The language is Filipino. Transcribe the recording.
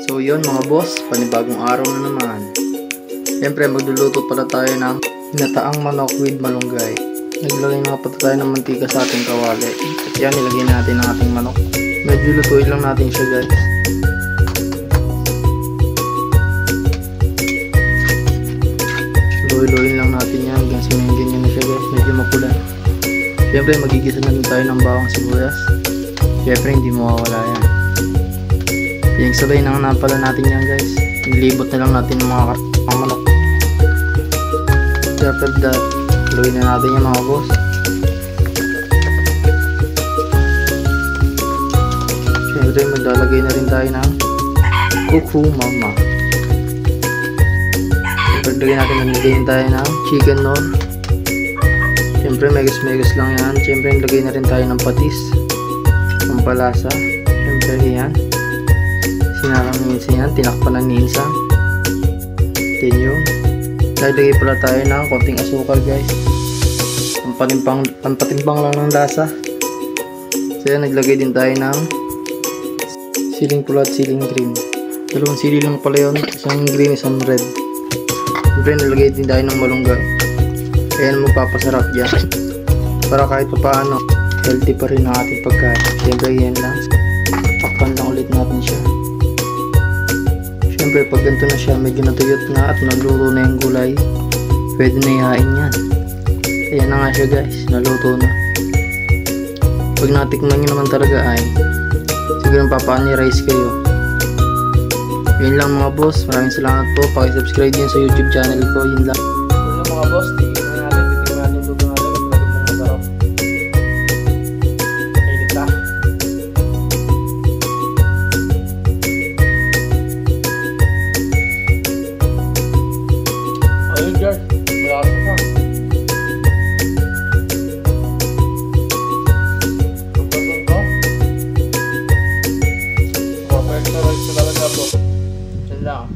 So yun mga boss, panibagong araw na naman. Siyempre magluluto pala tayo ng ginataang manok with malunggay. Naglagay nga pala tayo ng mantika sa ating kawali. At yan, nilagay natin ang ating manok. Medyo lutuin lang natin siya guys. Lutuin lang natin yan hanggang ganyan na siya guys. Medyo mapula. Siyempre magigisa na rin tayo ng bawang sibuyas. Siyempre hindi mawawala yan. Yung sabay na pala natin yan guys. Nilibot na lang natin ng mga manok. After that, lutuin na natin yung mga boss. Siyempre maglalagay na rin tayo ng kukumama. Pagdagay natin, nalagay tayo ng chicken nor. Siyempre megas lang yan. Siyempre nilagay na rin tayo ng patis, pampalasa. Siyempre yan, sinarang ninsa yan, tinakpan ng ninsa. Then yun, nilagay pala tayo ng konting asukal guys, pampatimbang lang ng lasa. So yan, naglagay din tayo ng siling pula at siling green. Dalawang sili lang pala yun, isang green, isang red. Siyempre nilagay din tayo ng malunggay. Kaya magpapasarap dyan para kahit pa paano healthy pa rin ang ating pagkain. Siyempre yan lang, takpan lang ulit natin siya. Siyempre pag ganito na siya, medyo natuyot na at naluto na yung gulay, pwede na ihain yan. Ayan na nga siya guys, naluto na. Pag natikman nyo naman talaga ay siguro papani-rice kayo. Yun lang mga boss, maraming salamat po. Paki-subscribe din sa YouTube channel ko. Yun lang. Yun mga boss, titignan natin luto natin. Talagang masarap. Kainit ka. Ayun guys, malasa ka. Perfect na rice talaga po. Yun lang.